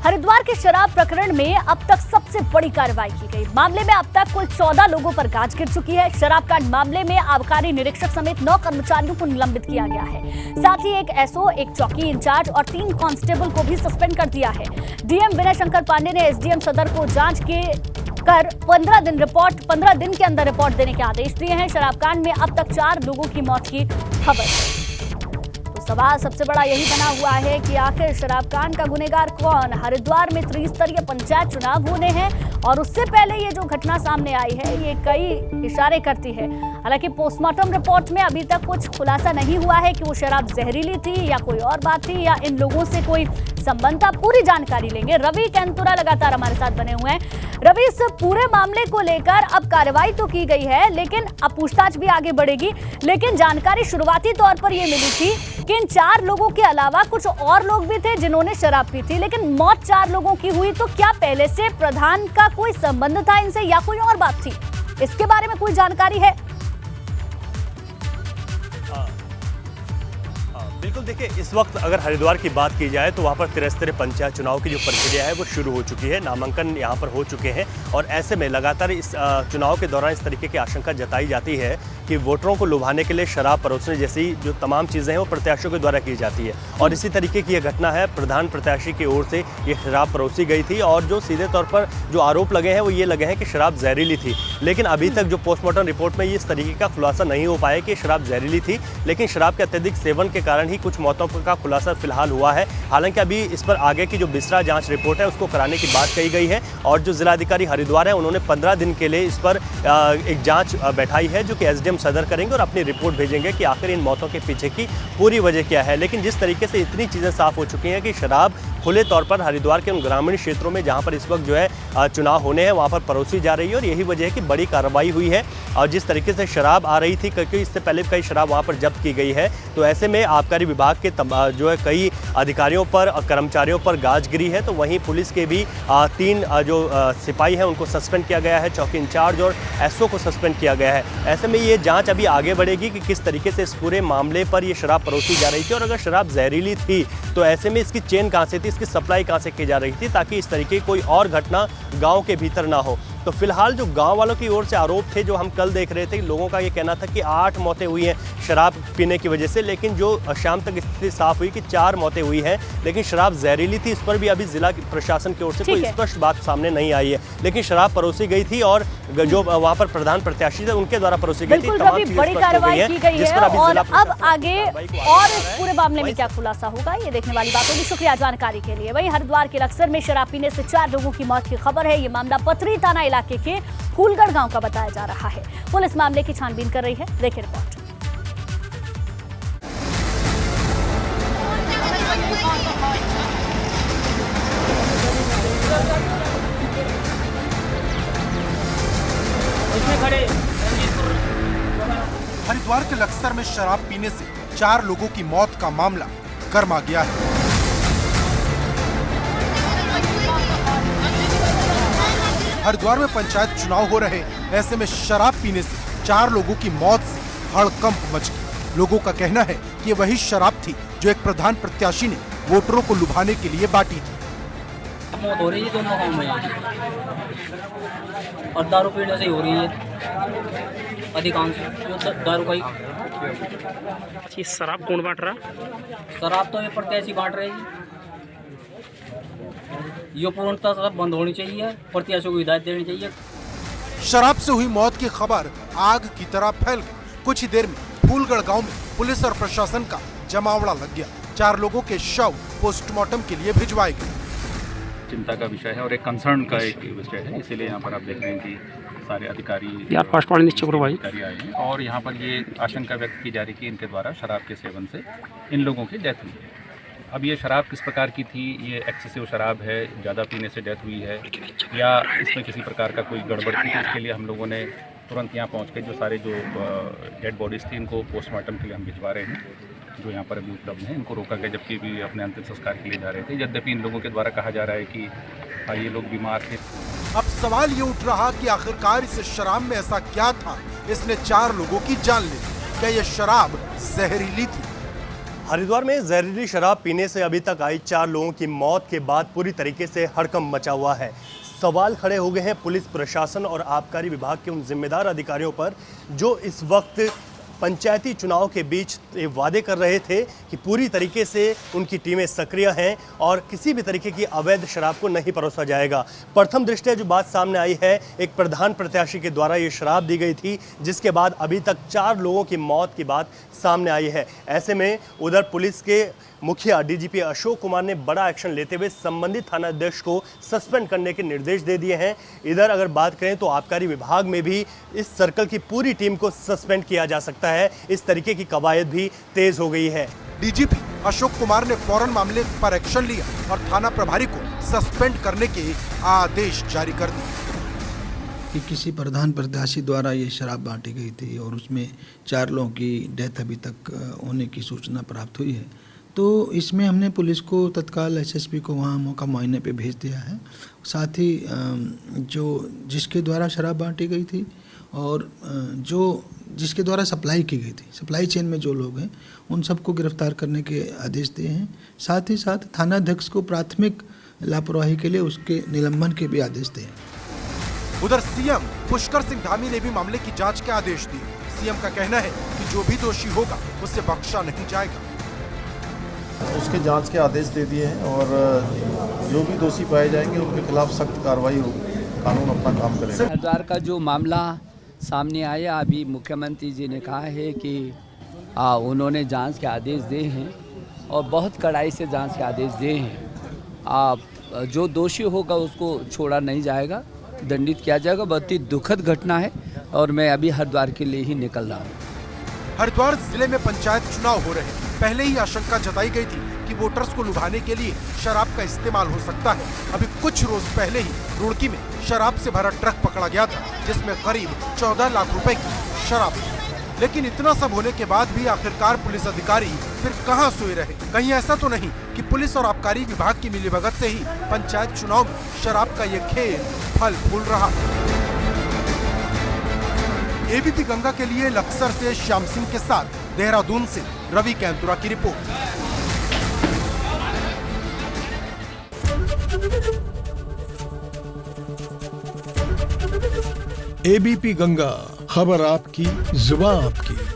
हरिद्वार के शराब प्रकरण में अब तक सबसे बड़ी कार्रवाई की गई। मामले में अब तक कुल 14 लोगों पर गाज गिर चुकी है। शराब कांड मामले में आबकारी निरीक्षक समेत 9 कर्मचारियों को निलंबित किया गया है। साथ ही एक एसओ, एक चौकी इंचार्ज और 3 कांस्टेबल को भी सस्पेंड कर दिया है। डीएम विनय शंकर पांडे ने एसडीएम सदर को जांच के कर 15 दिन के अंदर रिपोर्ट देने के आदेश दिए हैं। शराब कांड में अब तक 4 लोगों की मौत की खबर है। सवाल सबसे बड़ा यही बना हुआ है कि आखिर शराब कांड का गुनहगार कौन। हरिद्वार में त्रिस्तरीय पंचायत चुनाव होने हैं और उससे पहले ये जो घटना सामने आई है ये कई इशारे करती है। हालांकि पोस्टमार्टम रिपोर्ट में अभी तक कुछ खुलासा नहीं हुआ है कि वो शराब जहरीली थी या कोई और बात थी या इन लोगों से कोई संबंध था। पूरी जानकारी लेंगे। रवि कैंतुरा लगातार हमारे साथ बने हुए हैं। रवि, इस पूरे मामले को लेकर अब कार्रवाई तो की गई है लेकिन अब पूछताछ भी आगे बढ़ेगी, लेकिन जानकारी शुरुआती तौर पर यह मिली थी कि इन 4 लोगों के अलावा कुछ और लोग भी थे जिन्होंने शराब पी थी, लेकिन मौत 4 लोगों की हुई। तो क्या पहले से प्रधान का कोई संबंध था इनसे या कोई और बात थी? इसके बारे में कोई जानकारी है? बिल्कुल, देखिए इस वक्त अगर हरिद्वार की बात की जाए तो वहाँ पर त्रिस्तरीय पंचायत चुनाव की जो प्रक्रिया है वो शुरू हो चुकी है। नामांकन यहाँ पर हो चुके हैं और ऐसे में लगातार इस चुनाव के दौरान इस तरीके की आशंका जताई जाती है कि वोटरों को लुभाने के लिए शराब परोसने जैसी जो तमाम चीज़ें हैं वो प्रत्याशियों के द्वारा की जाती है। और इसी तरीके की यह घटना है। प्रधान प्रत्याशी की ओर से ये शराब परोसी गई थी और जो सीधे तौर पर जो आरोप लगे हैं वो ये लगे हैं कि शराब जहरीली थी। लेकिन अभी तक जो पोस्टमार्टम रिपोर्ट में इस तरीके का खुलासा नहीं हो पाया कि शराब जहरीली थी, लेकिन शराब के अत्यधिक सेवन के कारण ही कुछ मौतों का खुलासा फिलहाल हुआ है। हालांकि अभी इस पर आगे की जो बिस्रा जांच रिपोर्ट है उसको कराने की बात कही गई है और जो जिलाधिकारी हरिद्वार है उन्होंने 15 दिन के लिए इस पर एक जांच बैठाई है जो कि एसडीएम सदर करेंगे और अपनी रिपोर्ट भेजेंगे कि आखिर इन मौतों के पीछे की पूरी वजह क्या है। लेकिन जिस तरीके से इतनी चीज़ें साफ हो चुकी हैं कि शराब खुले तौर पर हरिद्वार के उन ग्रामीण क्षेत्रों में जहां पर इस वक्त जो है चुनाव होने हैं वहां पर परोसी जा रही है और यही वजह है कि बड़ी कार्रवाई हुई है। और जिस तरीके से शराब आ रही थी, क्योंकि इससे पहले कई शराब वहां पर जब्त की गई है, तो ऐसे में आबकारी विभाग के जो है कई अधिकारियों पर कर्मचारियों पर गाज गिरी है। तो वहीं पुलिस के भी 3 जो सिपाही हैं उनको सस्पेंड किया गया है, चौकी इंचार्ज और एसओ को सस्पेंड किया गया है। ऐसे में ये जाँच अभी आगे बढ़ेगी कि किस तरीके से इस पूरे मामले पर ये शराब परोसी जा रही थी और अगर शराब जहरीली थी तो ऐसे में इसकी चेन कहाँ से थी, इसकी सप्लाई कहाँ से की जा रही थी, ताकि इस तरीके की कोई और घटना गांव के भीतर ना हो। तो फिलहाल जो गांव वालों की ओर से आरोप थे, जो हम कल देख रहे थे, लोगों का ये कहना था कि 8 मौतें हुई हैं शराब पीने की वजह से, लेकिन जो शाम तक स्थिति साफ हुई कि 4 मौतें हुई हैं, लेकिन शराब जहरीली थी। इस पर भी अभी जिला प्रशासन की ओर से कोई स्पष्ट बात सामने नहीं आई है, लेकिन शराब परोसी गई थी और जो वहाँ पर प्रधान प्रत्याशी थे उनके द्वारा परोसी गई थी। बड़ी कार्रवाई की गई है और अब आगे और इस पूरे मामले में क्या खुलासा होगा ये देखने वाली बात होगी। शुक्रिया जानकारी के लिए। वहीं हरिद्वार के लक्सर में शराब पीने से 4 लोगों की मौत की खबर है। ये मामला पथरी थाना इलाके के फूलगढ़ गांव का बताया जा रहा है। पुलिस मामले की छानबीन कर रही है। देखिए रिपोर्ट। हरिद्वार के लक्सर में शराब पीने से 4 लोगों की मौत का मामला गर्मा गया है। हरिद्वार में पंचायत चुनाव हो रहे, ऐसे में शराब पीने से 4 लोगों की मौत से हड़कंप मच गया। लोगों का कहना है कि ये वही शराब थी जो एक प्रधान प्रत्याशी ने वोटरों को लुभाने के लिए बांटी थी। मौत हो रही है दोनों गाँव में और दारू पीने से ही हो रही है अधिकांश, जो दारू का ही। शराब कौन बांट रहा? शराब तो ये प्रत्याशी बांट रहे हैं। ये पूर्णतः सब बंद होनी चाहिए, प्रत्याशियों को हिदायत देनी चाहिए। शराब से हुई मौत की खबर आग की तरह फैल गई। कुछ ही देर में फूलगढ़ गांव में पुलिस और प्रशासन का जमावड़ा लग गया। 4 लोगों के शव पोस्टमार्टम के लिए भिजवाए गए। चिंता का विषय है और एक कंसर्न का एक विषय है, इसीलिए यहाँ पर आप देख रहे हैं कि सारे अधिकारी आए हैं और यहाँ पर ये आशंका व्यक्त की जा रही कि इनके द्वारा शराब के सेवन से इन लोगों की डेथ हुई है। अब ये शराब किस प्रकार की थी, ये एक्सेसिव शराब है, ज़्यादा पीने से डेथ हुई है या इसमें किसी प्रकार का कोई गड़बड़ थी, तो इसके लिए हम लोगों ने तुरंत यहाँ पहुँच के जो सारे जो डेड बॉडीज़ थी इनको पोस्टमार्टम के लिए हम भिजवा रहे हैं, जो यहाँ पर अभी उपलब्ध हैं। इनको रोका गया जबकि भी अपने अंतिम संस्कार के लिए जा रहे थे। यद्यपि इन लोगों के द्वारा कहा जा रहा है कि ये लोग बीमार थे। अब सवाल ये उठ रहा कि आखिरकार इस शराब में ऐसा क्या था इसने 4 लोगों की जान ली। क्या ये शराब जहरीली थी? हरिद्वार में जहरीली शराब पीने से अभी तक आई 4 लोगों की मौत के बाद पूरी तरीके से हड़कंप मचा हुआ है। सवाल खड़े हो गए हैं पुलिस प्रशासन और आबकारी विभाग के उन जिम्मेदार अधिकारियों पर जो इस वक्त पंचायती चुनाव के बीच ये वादे कर रहे थे कि पूरी तरीके से उनकी टीमें सक्रिय हैं और किसी भी तरीके की अवैध शराब को नहीं परोसा जाएगा। प्रथम दृष्टया जो बात सामने आई है, एक प्रधान प्रत्याशी के द्वारा ये शराब दी गई थी, जिसके बाद अभी तक 4 लोगों की मौत की बात सामने आई है। ऐसे में उधर पुलिस के मुखिया डीजीपी अशोक कुमार ने बड़ा एक्शन लेते हुए संबंधित थानाध्यक्ष को सस्पेंड करने के निर्देश दे दिए हैं। इधर अगर बात करें तो आबकारी विभाग में भी इस सर्कल की पूरी टीम को सस्पेंड किया जा सकता है। इस तरीके की कवायद भी तेज हो गई है। डीजीपी अशोक कुमार ने फौरन मामले पर एक्शन लिया और थाना प्रभारी को सस्पेंड करने के आदेश जारी कर दिए। कि किसी प्रधान प्रत्याशी द्वारा ये शराब बांटी गई थी और उसमें 4 लोगों की डेथ अभी तक होने की सूचना प्राप्त हुई है, तो इसमें हमने पुलिस को तत्काल एसएसपी को वहाँ मौका मुआयने पे भेज दिया है। साथ ही जो जिसके द्वारा शराब बांटी गई थी और जिसके द्वारा सप्लाई की गई थी, सप्लाई चेन में जो लोग हैं, उन सबको गिरफ्तार करने के आदेश दिए हैं। साथ ही साथ थानाध्यक्ष को प्राथमिक लापरवाही के लिए उसके निलंबन के भी आदेश दिए हैं। उधर सीएम पुष्कर सिंह धामी ने भी मामले की जांच के आदेश दिए। सीएम का कहना है कि जो भी दोषी होगा उसे बख्शा नहीं जाएगा। उसके जांच के आदेश दे दिए हैं और जो भी दोषी पाए जाएंगे उनके खिलाफ सख्त कार्रवाई होगी। कानून अपना काम करेगा। हरिद्वार का जो मामला सामने आया, अभी मुख्यमंत्री जी ने कहा है कि उन्होंने जांच के आदेश दिए हैं और बहुत कड़ाई से जांच के आदेश दिए हैं। जो दोषी होगा उसको छोड़ा नहीं जाएगा, दंडित किया जाएगा। बहुत ही दुखद घटना है और मैं अभी हरिद्वार के लिए ही निकल रहा हूँ। हरिद्वार जिले में पंचायत चुनाव हो रहे हैं। पहले ही आशंका जताई गई थी कि वोटर्स को लुभाने के लिए शराब का इस्तेमाल हो सकता है। अभी कुछ रोज पहले ही रुड़की में शराब से भरा ट्रक पकड़ा गया था, जिसमें करीब 14 लाख रुपए की शराब थी। लेकिन इतना सब होने के बाद भी आखिरकार पुलिस अधिकारी फिर कहां सोए रहे? कहीं ऐसा तो नहीं कि पुलिस और आबकारी विभाग की मिलीभगत से ही पंचायत चुनाव में शराब का ये खेल फल फूल रहा? एबीपी गंगा के लिए लक्सर से श्याम सिंह के साथ देहरादून से रवि कैंतुरा की रिपोर्ट। एबीपी गंगा, खबर आपकी, जुबान आपकी।